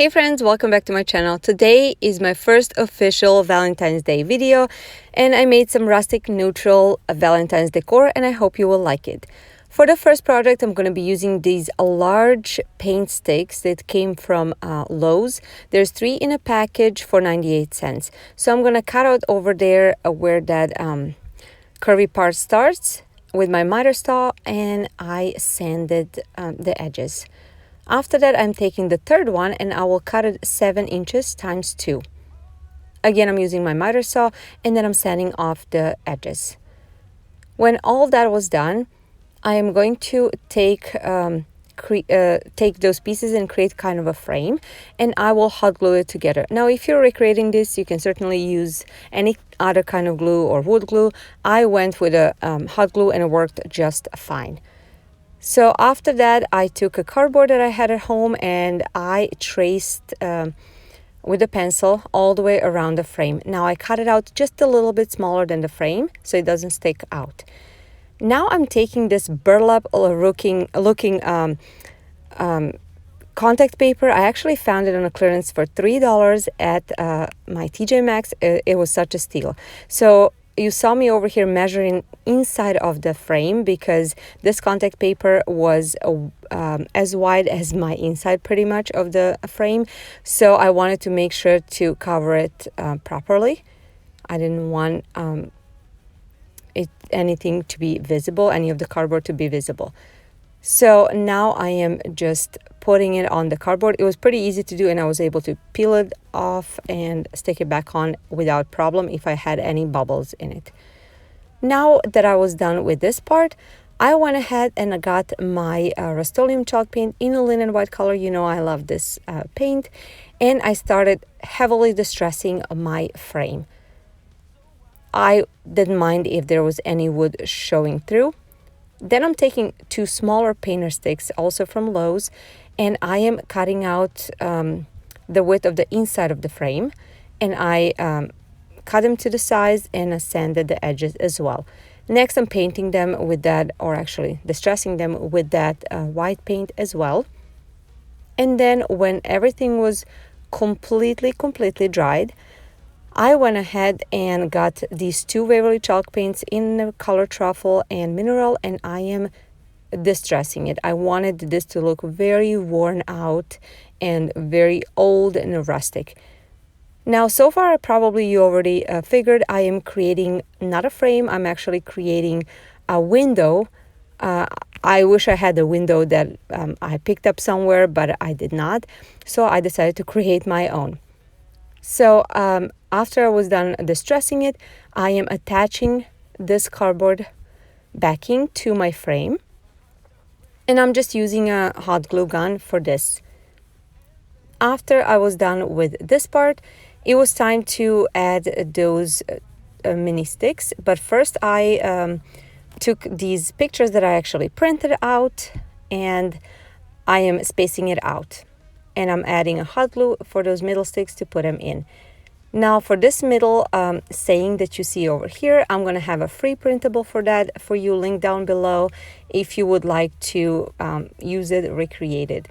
Hey friends, welcome back to my channel. Today is my first official Valentine's Day video and I made some rustic neutral Valentine's decor and I hope you will like it. For the first project, I'm going to be using these large paint sticks that came from Lowe's. There's 3 in a package for 98 cents. So I'm going to cut out over there where that curvy part starts with my miter saw and I sanded the edges. After that, I'm taking the third one and I will cut it 7 inches times 2. Again, I'm using my miter saw and then I'm sanding off the edges. When all that was done, I am going to take those pieces and create kind of a frame, and I will hot glue it together. Now, if you're recreating this, you can certainly use any other kind of glue or wood glue. I went with a hot glue and it worked just fine. So after that, I took a cardboard that I had at home and I traced with a pencil all the way around the frame. Now I cut it out just a little bit smaller than the frame so it doesn't stick out. Now I'm taking this burlap looking contact paper. I actually found it on a clearance for $3 at my TJ Maxx. It was such a steal. So you saw me over here measuring inside of the frame because this contact paper was as wide as my inside pretty much of the frame. So I wanted to make sure to cover it properly. I didn't want anything to be visible, any of the cardboard to be visible. So now I am just putting it on the cardboard. It was pretty easy to do and I was able to peel it off and stick it back on without problem if I had any bubbles in it. Now that I was done with this part, I went ahead and I got my Rust-Oleum chalk paint in a linen white color. You know I love this paint. And I started heavily distressing my frame. I didn't mind if there was any wood showing through. Then I'm taking 2 smaller painter sticks, also from Lowe's, and I am cutting out the width of the inside of the frame, and I cut them to the size and I sanded the edges as well. Next, I'm painting them with that, or actually distressing them with that white paint as well. And then when everything was completely dried, I went ahead and got these 2 Waverly chalk paints in the color truffle and mineral, and I am distressing it. I wanted this to look very worn out and very old and rustic. Now, so far, probably you already figured I am creating not a frame, I'm actually creating a window. I wish I had a window that I picked up somewhere, but I did not. So I decided to create my own. So after I was done distressing it, I am attaching this cardboard backing to my frame. And I'm just using a hot glue gun for this. After I was done with this part, it was time to add those mini sticks. But first I took these pictures that I actually printed out and I am spacing it out. And I'm adding a hot glue for those middle sticks to put them in. Now for this middle saying that you see over here, I'm going to have a free printable for that for you, link down below if you would like to use it, recreate it.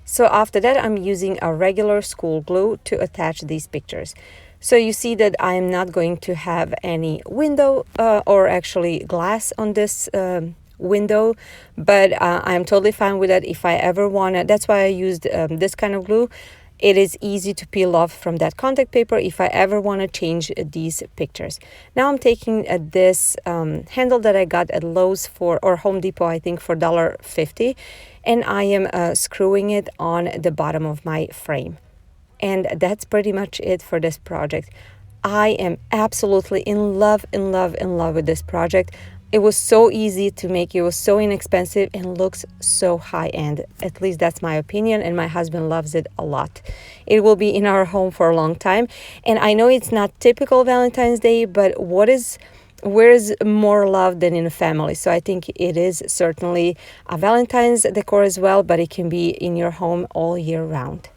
So after that, I'm using a regular school glue to attach these pictures. So you see that I'm not going to have any window or actually glass on this window, but I'm totally fine with that if I ever want to. That's why I used this kind of glue. It is easy to peel off from that contact paper if I ever want to change these pictures. Now I'm taking this handle that I got at Lowe's or Home Depot, I think, for $1.50, and I am screwing it on the bottom of my frame. And that's pretty much it for this project. I am absolutely in love with this project. It was so easy to make, it was so inexpensive and looks so high-end. At least that's my opinion, and my husband loves it a lot. It will be in our home for a long time. And I know it's not typical Valentine's Day, but where is more love than in a family? So I think it is certainly a Valentine's decor as well, but it can be in your home all year round.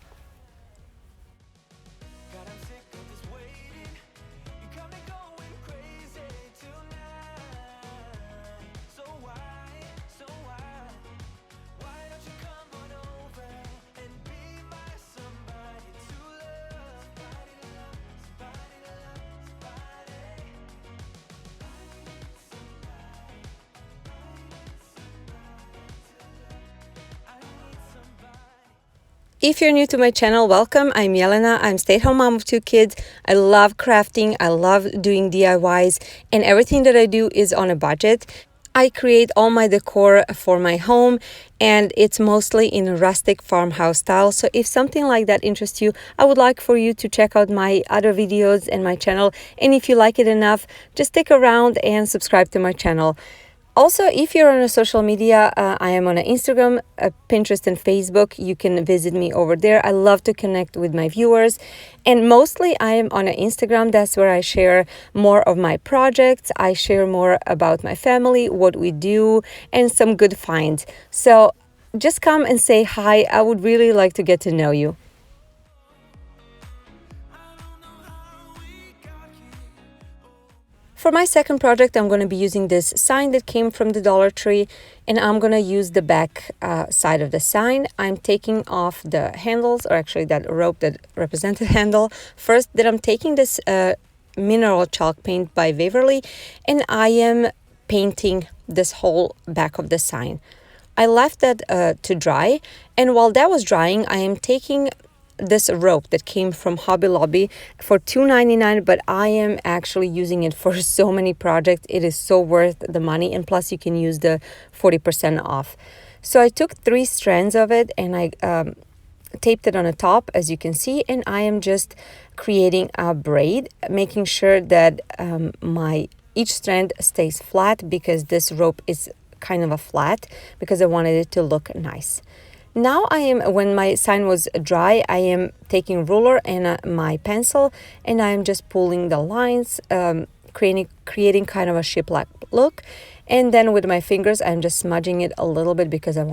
If you're new to my channel, welcome. I'm Jelena. I'm stay-at-home mom of 2 kids. I love crafting. I love doing DIYs, and everything that I do is on a budget. I create all my decor for my home, and it's mostly in a rustic farmhouse style. So if something like that interests you, I would like for you to check out my other videos and my channel. And if you like it enough, just stick around and subscribe to my channel. Also, if you're on a social media, I am on Instagram, Pinterest, and Facebook. You can visit me over there. I love to connect with my viewers. And mostly I am on Instagram. That's where I share more of my projects. I share more about my family, what we do, and some good finds. So just come and say hi. I would really like to get to know you. For my second project, I'm going to be using this sign that came from the Dollar Tree, and I'm going to use the back side of the sign. I'm taking off the handles, or actually that rope that represented handle. First, that I'm taking this mineral chalk paint by Waverly, and I am painting this whole back of the sign. I left that to dry, and while that was drying, I am taking this rope that came from Hobby Lobby for $2.99, but I am actually using it for so many projects. It is so worth the money, and plus you can use the 40% off. So I took 3 strands of it, and I taped it on the top, as you can see, and I am just creating a braid, making sure that each strand stays flat, because this rope is kind of a flat, because I wanted it to look nice. Now when my sign was dry, I am taking ruler and my pencil, and I am just pulling the lines, creating kind of a ship-like look. And then with my fingers, I'm just smudging it a little bit, because I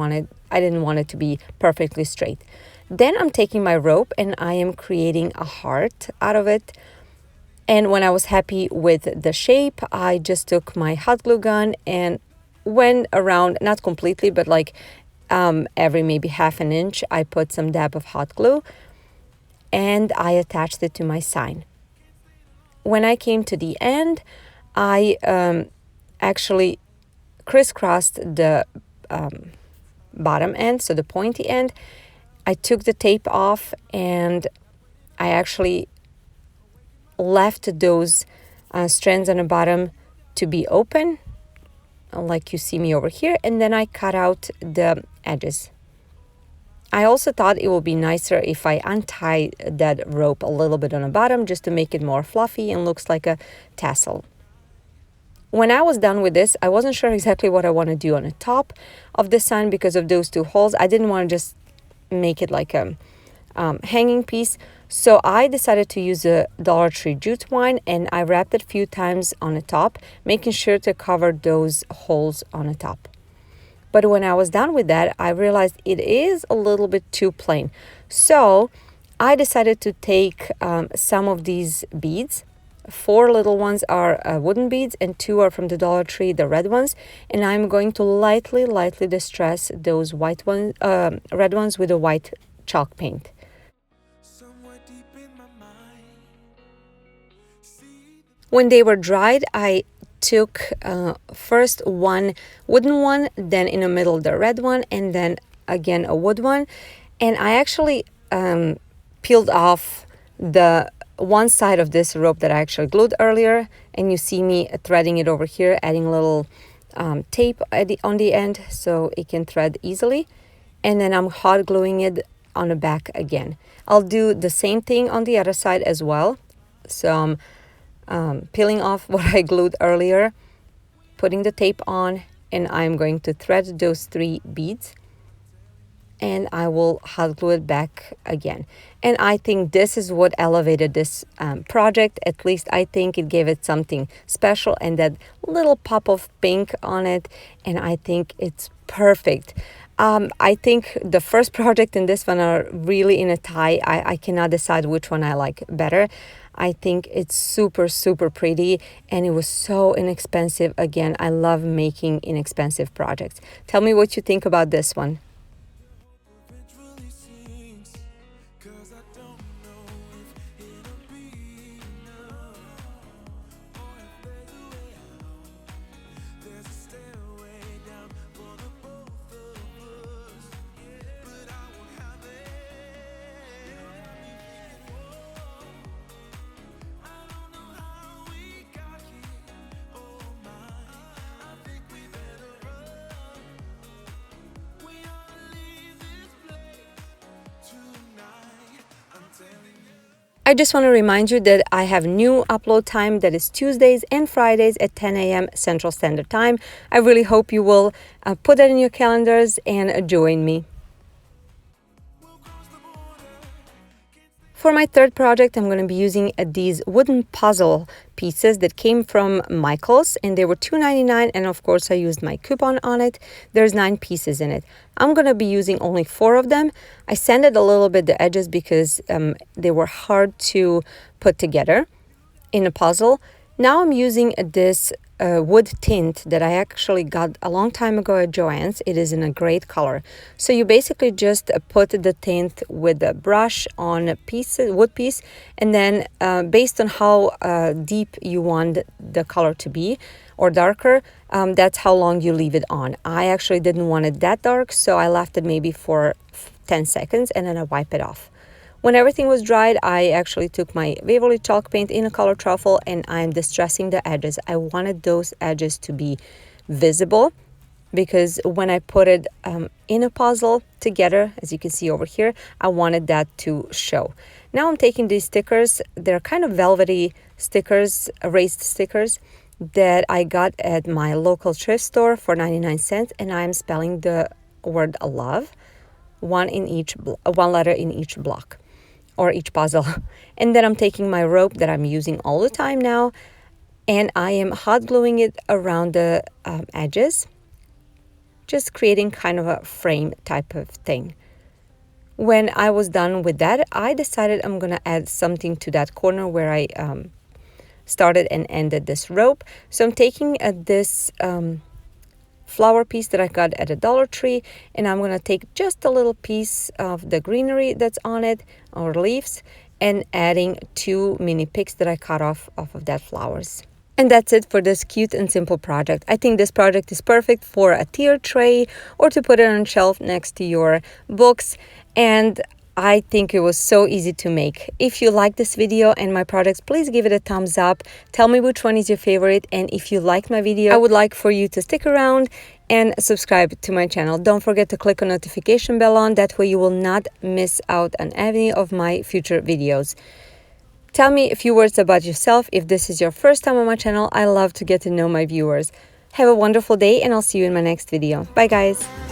didn't want it to be perfectly straight. Then I'm taking my rope and I am creating a heart out of it. And when I was happy with the shape, I just took my hot glue gun and went around, not completely, but like every maybe half an inch, I put some dab of hot glue, and I attached it to my sign. When I came to the end, I actually crisscrossed the bottom end, so the pointy end. I took the tape off, and I actually left those strands on the bottom to be open, like you see me over here, and then I cut out the edges. I also thought it would be nicer if I untie that rope a little bit on the bottom, just to make it more fluffy and looks like a tassel. When I was done with this, I wasn't sure exactly what I want to do on the top of the sign because of those 2 holes. I didn't want to just make it like a hanging piece. So I decided to use a Dollar Tree jute twine, and I wrapped it a few times on the top, making sure to cover those holes on the top. But when I was done with that, I realized it is a little bit too plain. So I decided to take some of these beads. 4 little ones are wooden beads, and 2 are from the Dollar Tree, the red ones. And I'm going to lightly distress those red ones with a white chalk paint. When they were dried, I took first one wooden one, then in the middle the red one, and then again a wood one. And I actually peeled off the one side of this rope that I actually glued earlier, and you see me threading it over here, adding a little tape on the end so it can thread easily. And then I'm hot gluing it on the back again. I'll do the same thing on the other side as well. So I'm peeling off what I glued earlier, putting the tape on, and I'm going to thread those 3 beads, and I will hot glue it back again. And I think this is what elevated this project. At least I think it gave it something special, and that little pop of pink on it, and I think it's perfect. I think the first project and this one are really in a tie. I cannot decide which one I like better. I think it's super, super pretty, and it was so inexpensive. Again, I love making inexpensive projects. Tell me what you think about this one. I just want to remind you that I have new upload time that is Tuesdays and Fridays at 10 a.m. Central Standard Time. I really hope you will put that in your calendars and join me. For my third project, I'm going to be using these wooden puzzle pieces that came from Michael's, and they were $2.99, and of course I used my coupon on it. There's 9 pieces in it. I'm going to be using only 4 of them. I sanded a little bit the edges because they were hard to put together in a puzzle. Now I'm using this wood tint that I actually got a long time ago at Joann's. It is in a great color. So you basically just put the tint with a brush on a wood piece, and then based on how deep you want the color to be or darker, that's how long you leave it on. I actually didn't want it that dark, so I left it maybe for 10 seconds and then I wipe it off. When everything was dried, I actually took my Waverly chalk paint in a color truffle and I'm distressing the edges. I wanted those edges to be visible because when I put it in a puzzle together, as you can see over here, I wanted that to show. Now I'm taking these stickers. They're kind of velvety stickers, raised stickers that I got at my local thrift store for 99 cents, and I'm spelling the word love, one letter in each block or each puzzle. And then I'm taking my rope that I'm using all the time now, and I am hot gluing it around the edges, just creating kind of a frame type of thing. When I was done with that, I decided I'm gonna add something to that corner where I started and ended this rope. So I'm taking this flower piece that I got at a Dollar Tree, and I'm gonna take just a little piece of the greenery that's on it, or leaves, and adding 2 mini picks that I cut off of that flowers. And that's it for this cute and simple project. I think this project is perfect for a tier tray or to put it on a shelf next to your books, and I think it was so easy to make. If you like this video and my products, please give it a thumbs up. Tell me which one is your favorite, and if you liked my video, I would like for you to stick around and subscribe to my channel. Don't forget to click on notification bell on, that way you will not miss out on any of my future videos. Tell me a few words about yourself. If this is your first time on my channel, I love to get to know my viewers. Have a wonderful day, and I'll see you in my next video. Bye guys.